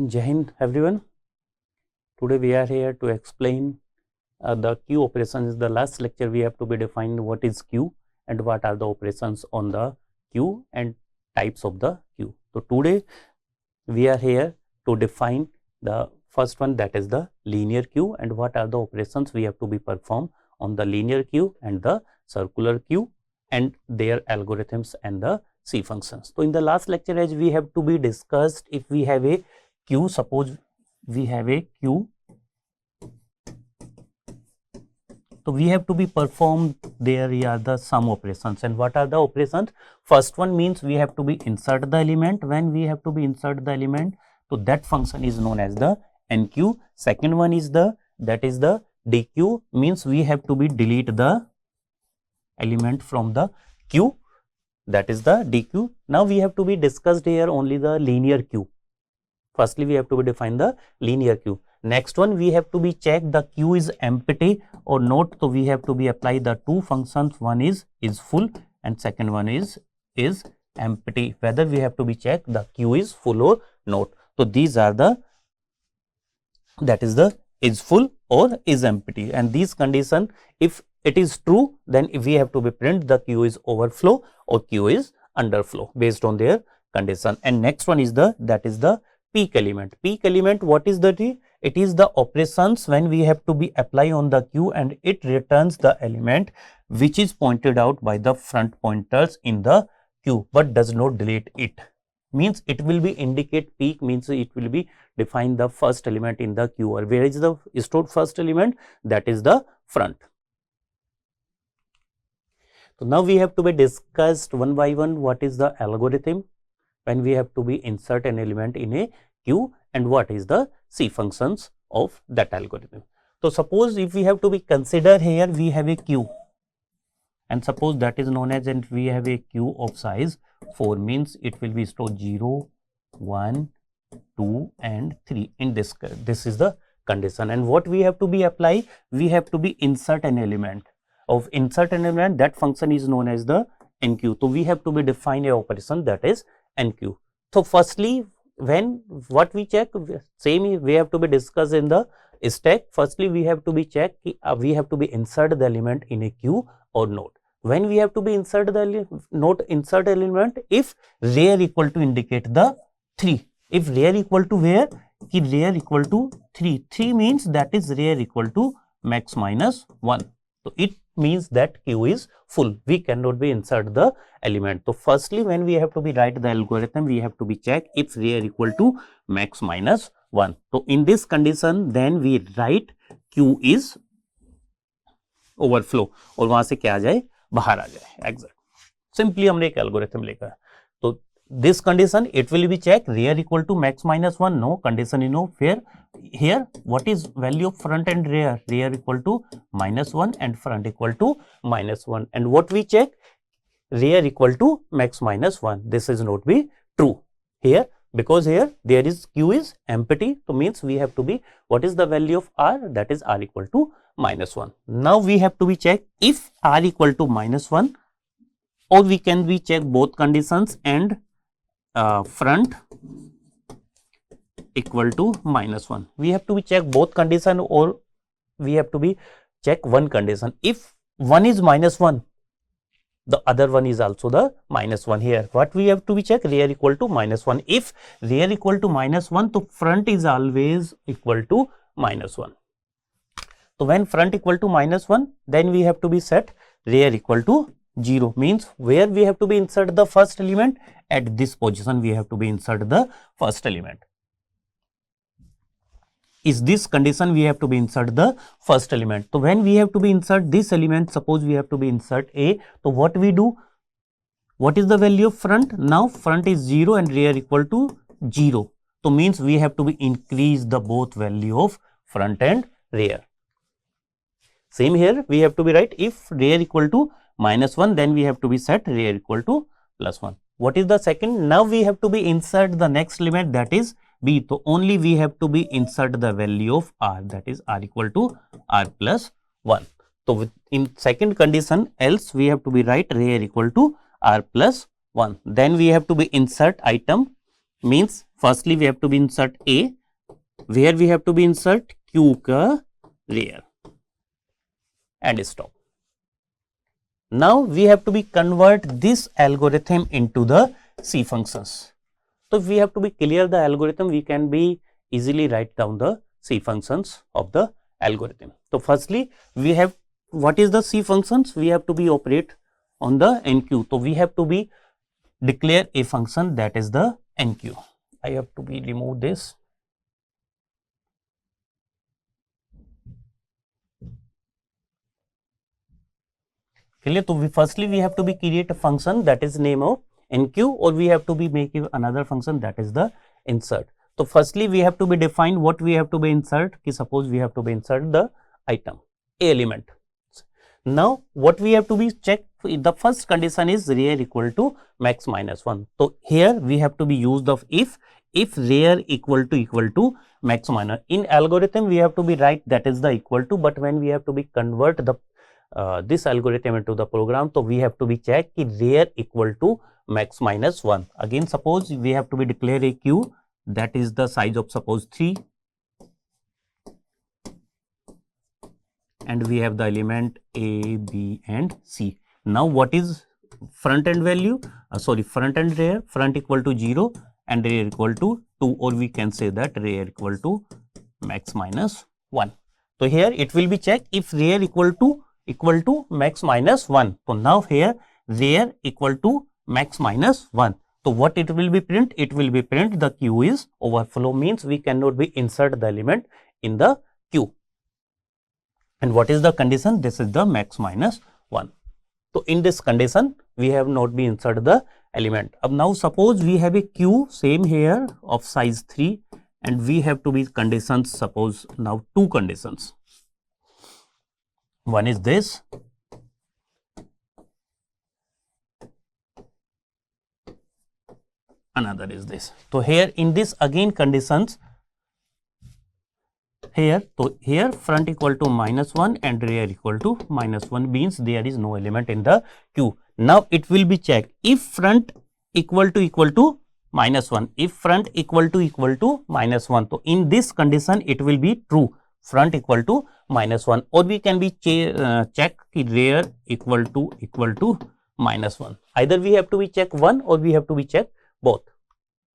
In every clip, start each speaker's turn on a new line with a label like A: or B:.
A: Jai Hind everyone. Today we are here to explain the Q operations. The last lecture we have to be defined what is Q and what are the operations on the Q and types of the Q. So today we are here to define the first one, that is the linear Q, and what are the operations we have to be performed on the linear Q and the circular Q and their algorithms and the C functions. So in the last lecture, as we have to be discussed, if we have a Q, suppose we have a Q, so we have to be performed there are the sum operations. And what are the operations? First one means we have to be insert the element. When we have to be insert the element, so that function is known as the NQ. Second one is the DQ, means we have to be delete the element from the Q, that is the DQ. Now we have to be discussed here only the linear Q. Firstly, we have to be define the linear Q. Next one, we have to be check the Q is empty or not. So we have to be apply the two functions. One is full and second one is empty. Whether we have to be check the Q is full or not. So these are the, that is the is full or is empty, and these condition, if it is true, then if we have to be print the Q is overflow or Q is underflow based on their condition. And next one is the, that is the peak element. Peak element, what is that? It is the operations when we have to be apply on the Q and it returns the element which is pointed out by the front pointers in the Q but does not delete it. Means it will be indicate peak, means it will be define the first element in the Q, or where is the stored first element, that is the front. So now we have to be discussed one by one what is the algorithm when we have to be insert an element in a Q and what is the C functions of that algorithm. So suppose if we have to be consider here we have a Q and suppose that is known as, and we have a Q of size 4, means it will be stored 0, 1, 2 and 3 in this is the condition. And what we have to be apply, we have to be insert an element. Of insert an element, that function is known as the NQ. So we have to be define a operation, that is NQ. So firstly, when what we check, same we have to be discussed in the stack. Firstly, we have to be check, we have to be insert the element in a Q or not. When we have to be insert the not insert element, if rear equal to indicate the 3. If rear equal to where? If rear equal to 3. 3 means that is rear equal to max minus 1. So it means that Q is full. We cannot be insert the element. So firstly, when we have to be write the algorithm, we have to be check if rear equal to max minus 1. So in this condition, then we write Q is overflow और वहां से क्या आ जाए, बाहर आ जाए. Exact. Simply हमने एक algorithm लेकर. तो this condition it will be check rear equal to max minus 1. No, condition is no. Here what is value of front and rear? Rear equal to minus 1 and front equal to minus 1. And what we check? Rear equal to max minus 1. This is not be true here, because here there is Q is empty. So means we have to be, what is the value of R? That is R equal to minus 1. Now we have to be check if R equal to minus 1, or we can be check both conditions and front equal to minus 1. We have to be check both condition, or we have to be check one condition. If one is minus 1, the other one is also the minus 1. Here what we have to be check, rear equal to minus 1. If rear equal to minus 1, so front is always equal to minus 1. So when front equal to minus 1, then we have to be set rear equal to 0, means where we have to be insert the first element, at this position we have to be insert the first element. Is this condition we have to be insert the first element. So when we have to be insert this element, suppose we have to be insert A, so what we do, what is the value of front? Now front is 0 and rear equal to 0. So means we have to be increase the both value of front and rear. Same here we have to be write if rear equal to minus 1, then we have to be set rear equal to plus 1. What is the second? Now we have to be insert the next element, that is B. So only we have to be insert the value of R, that is R equal to R plus 1. So in second condition, else we have to be write rear equal to R plus 1. Then we have to be insert item, means firstly we have to be insert A, where we have to be insert q ka rear and stop. Now we have to be convert this algorithm into the C functions. So if we have to be clear the algorithm, we can be easily write down the C functions of the algorithm. So firstly, we have, what is the C functions? We have to be operate on the NQ. So we have to be declare a function that is the NQ. I have to be remove this. Clear? So firstly we have to be create a function that is name of NQ, or we have to be making another function that is the insert. So firstly we have to be define what we have to be insert. Ki suppose we have to be insert the item, a element. Now what we have to be check, the first condition is rear equal to max minus 1. So here we have to be used of if rear equal to max minus. In algorithm we have to be write that is the equal to, but when we have to be convert the this algorithm into the program, so we have to be check ki rear equal to max minus 1. Again suppose we have to be declare a q that is the size of suppose 3, and we have the element a, b and c. Now what is front end value? Front and rear, front equal to 0 and rear equal to 2, or we can say that rear equal to max minus 1. So here it will be check if rear equal to max minus 1. So now here rear equal to max minus 1. So what it will be print? It will be print the q is overflow, means we cannot be insert the element in the q. And what is the condition? This is the max minus 1. So in this condition we have not be insert the element. Now suppose we have a q same here of size 3, and we have to be conditions, suppose now 2 conditions. One is this, another is this. So here in this again conditions here, so here front equal to minus 1 and rear equal to minus 1 means there is no element in the q. Now it will be checked if front equal to minus 1, if front equal to minus 1. So in this condition it will be true, front equal to minus 1, or we can be check rear equal to minus 1. Either we have to be check one or we have to be check both.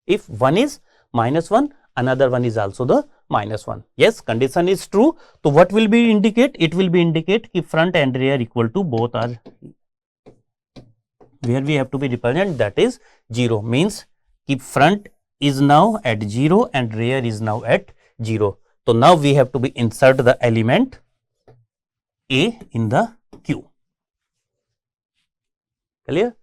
A: If one is minus 1, another one is also the minus 1. Yes, condition is true. So what will be indicate? It will be indicate if front and rear equal to both are, where we have to be represent that is 0, means if front is now at 0 and rear is now at 0. So now we have to be insert the element a in the q. Clear?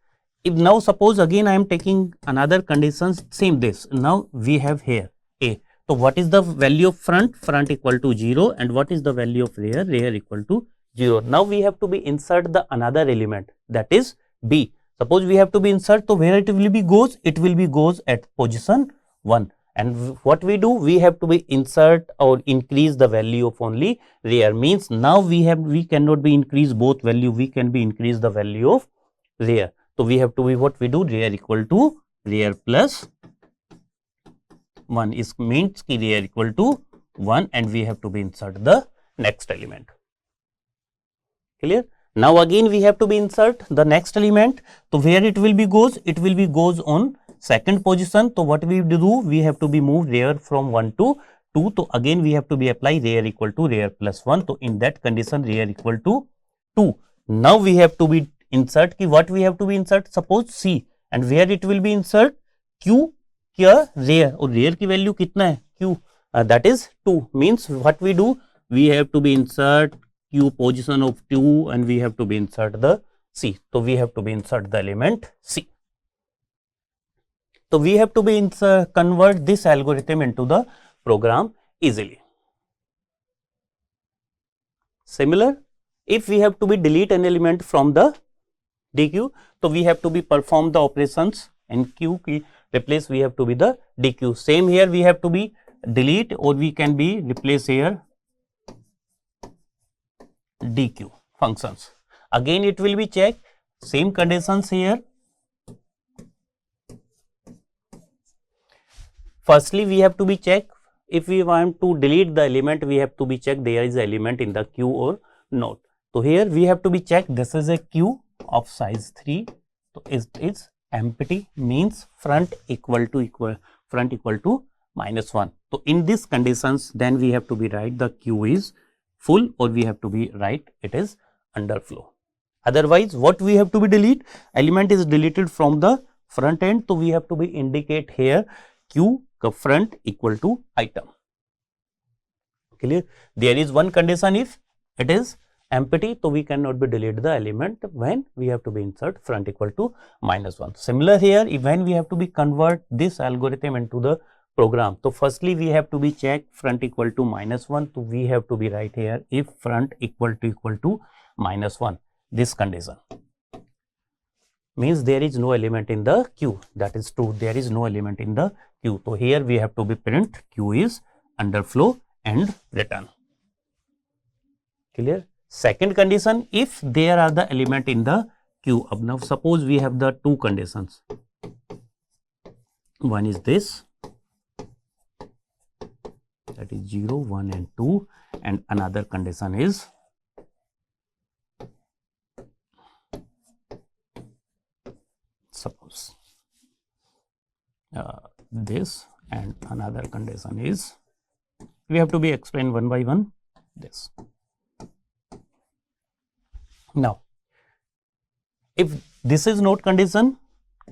A: If now suppose again I am taking another conditions, same this. Now we have here a. So what is the value of front? Front equal to 0, and what is the value of rear? Rear equal to 0. Now we have to be insert the another element that is b. Suppose we have to be insert, so where it will be goes? It will be goes at position 1. And what we do? We have to be insert or increase the value of only rear, means now we cannot be increase both value, we can be increase the value of rear. So we have to be what we do? Rear equal to rear plus 1 is means ki rear equal to 1, and we have to be insert the next element. Clear? Now again we have to be insert the next element. So where it will be goes? It will be goes on second position. So what we do? We have to be move rear from 1 to 2. So again we have to be apply rear equal to rear plus 1. So in that condition rear equal to 2. Now we have to be insert ki what we have to be insert? Suppose c, and where it will be insert? q क्या rear, और rear की value कितना है? q, that is 2, means what we do? We have to be insert q position of 2 and we have to be insert the c. So we have to be insert the element c. So we have to be convert this algorithm into the program easily. Similar, if we have to be delete an element from the dq, so we have to be perform the operations and q की replace we have to be the dq. Same here we have to be delete, or we can be replace here dq functions. Again it will be check same conditions here. Firstly we have to be check if we want to delete the element, we have to be checked there is element in the queue or not. So here we have to be checked this is a queue of size 3. So it's empty, means front equal to -1. So in these conditions, then we have to be write the queue is full, or we have to be write it is underflow. Otherwise, what we have to be delete? Element is deleted from the front end, so we have to be indicate here queue front equal to item. Clear? There is one condition, if it is empty, so we cannot be delete the element when we have to be insert front equal to -1. Similar here, when we have to be convert this algorithm into the program. So firstly, we have to be check front equal to -1. So we have to be write here if front equal to -1. This condition means there is no element in the queue. That is true. There is no element in the queue. So here we have to be print queue is underflow and return. Clear? Second condition, if there are the element in the queue. Now suppose we have the two conditions. One is this, that is 0, 1 and 2, and another condition is suppose this, and another condition is, we have to be explained one by one this. Now, if this is not condition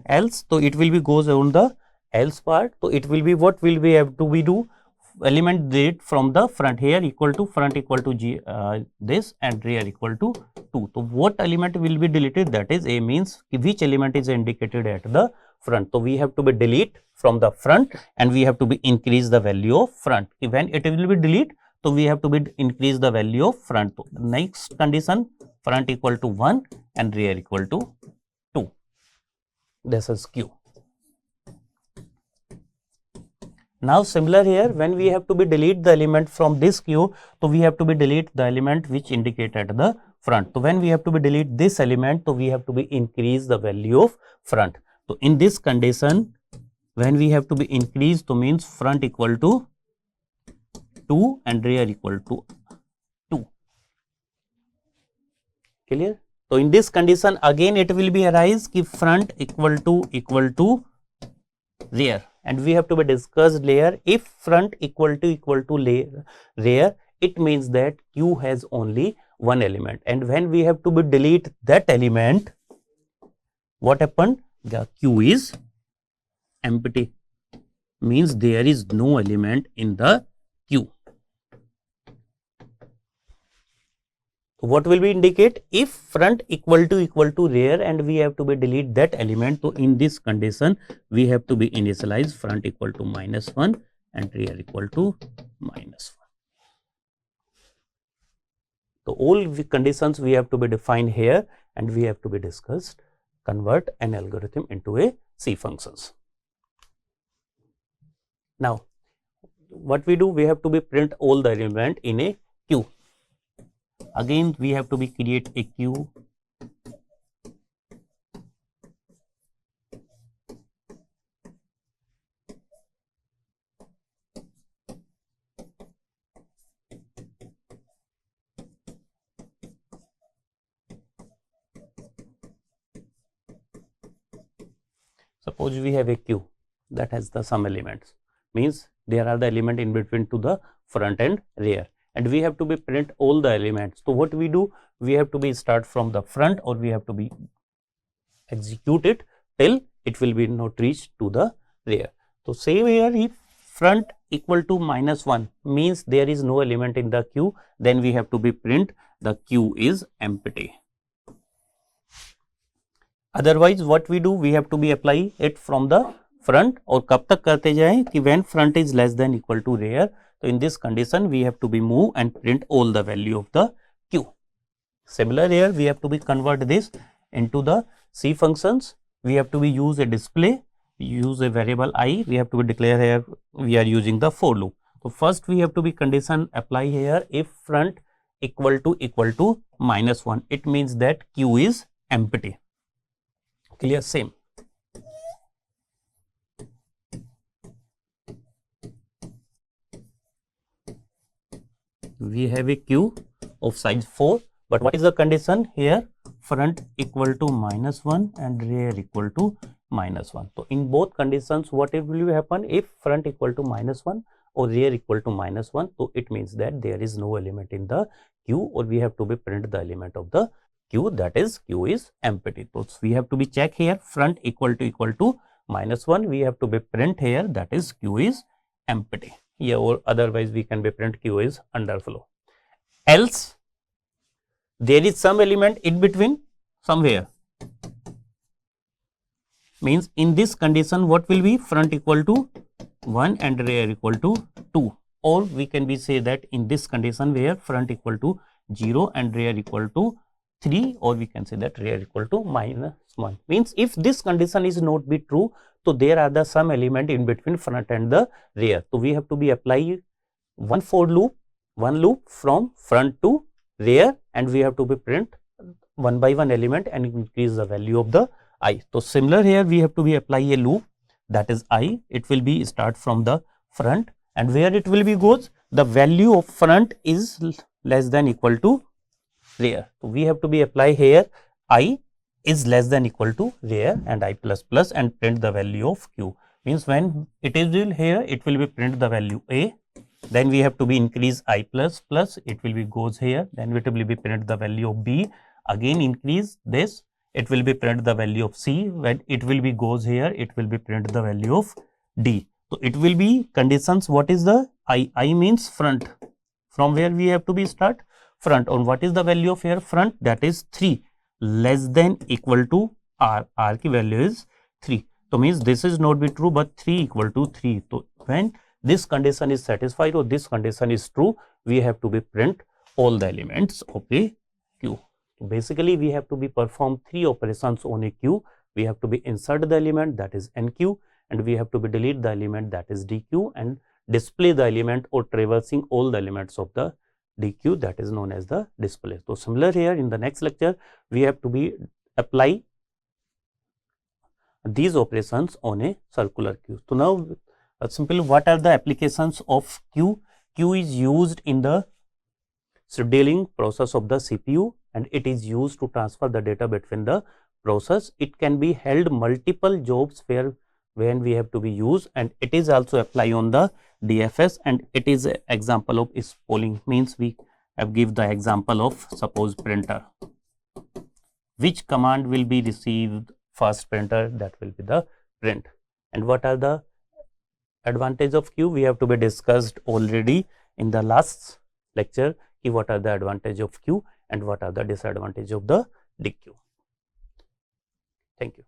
A: else, so it will be goes on the else part. So it will be, what will we have to we do? Element delete from the front, here equal to front equal to this, and rear equal to 2. So what element will be deleted? That is A, means which element is indicated at the front. So we have to be delete from the front, and we have to be increase the value of front. When it will be delete, so we have to be increase the value of front. So next condition, front equal to 1 and rear equal to 2. This is Q. Now similar here, when we have to be delete the element from this queue, so we have to be delete the element which indicate at the front. So when we have to be delete this element, so we have to be increase the value of front. So in this condition, when we have to be increased, so means front equal to 2 and rear equal to 2. Clear? So in this condition, again it will be arise if front equal to rear, and we have to be discussed layer. If front equal to rear, it means that Q has only one element, and when we have to be delete that element, what happened? The Q is empty, means there is no element in the Q. What will we indicate? If front equal to rear, and we have to be delete that element, so in this condition we have to be initialize front equal to -1 and rear equal to -1. So all the conditions we have to be defined here, and we have to be discussed, convert an algorithm into a C functions. Now what we do, we have to be print all the element in a queue. Again we have to be create a queue. Suppose we have a queue that has the some elements, means there are the element in between to the front and rear, and we have to be print all the elements. So what we do, we have to be start from the front, or we have to be execute it till it will be not reached to the rear. So same here, if front equal to -1 means there is no element in the queue, then we have to be print the queue is empty. Otherwise what we do, we have to be apply it from the front, और कब तक करते जाएं कि when front is less than equal to rear. So in this condition we have to be move and print all the value of the queue. Similar here, we have to be convert this into the C functions. We have to be use a display, use a variable I, we have to be declare here, we are using the for loop. So first we have to be condition apply here, if front equal to -1, it means that queue is empty. Clear? Same. we have a queue of size 4, but what is the condition here? Front equal to -1 and rear equal to -1. So in both conditions, what will happen? If front equal to -1 or rear equal to -1, so it means that there is no element in the queue, or we have to be print the element of the queue, that is queue is empty. So we have to be check here, front equal to -1, we have to be print here, that is queue is empty. Yeah, or otherwise we can be print queue is underflow. Else there is some element in between somewhere. Means in this condition, what will be? Front equal to 1 and rear equal to 2. Or we can be say that in this condition where front equal to 0 and rear equal to 3, or we can say that rear equal to -1. Means if this condition is not be true, so there are the some element in between front and the rear. So we have to be apply one loop from front to rear, and we have to be print one by one element and increase the value of the I. So similar here, we have to be apply a loop, that is I. It will be start from the front, and where it will be goes, the value of front is less than equal to rear. So we have to be apply here I is less than equal to rear and I plus plus, and print the value of Q. Means when it is here, it will be print the value A. Then we have to be increase I plus plus, it will be goes here. Then it will be print the value of B. Again increase this, it will be print the value of C. When it will be goes here, it will be print the value of D. So it will be conditions. What is the I? I means front. From where we have to be start? Front. On what is the value of here? Front, that is 3, less than equal to R. R ki value is 3. So means this is not be true, but 3 equal to 3. So when this condition is satisfied or this condition is true, we have to be print all the elements of a queue. So basically we have to be perform 3 operations on a queue. We have to be insert the element, that is NQ, and we have to be delete the element, that is DQ, and display the element or traversing all the elements of the DQ, that is known as the display. So similar here, in the next lecture we have to be apply these operations on a circular queue. So now simply what are the applications of queue? Queue is used in the scheduling process of the CPU, and it is used to transfer the data between the process. It can be held multiple jobs when we have to be used, and it is also apply on the DFS, and it is an example of is polling. Means we have give the example of suppose printer. Which command will be received first? Printer, that will be the print. And what are the advantage of queue? We have to be discussed already in the last lecture. What are the advantage of queue and what are the disadvantage of the DQ? Thank you.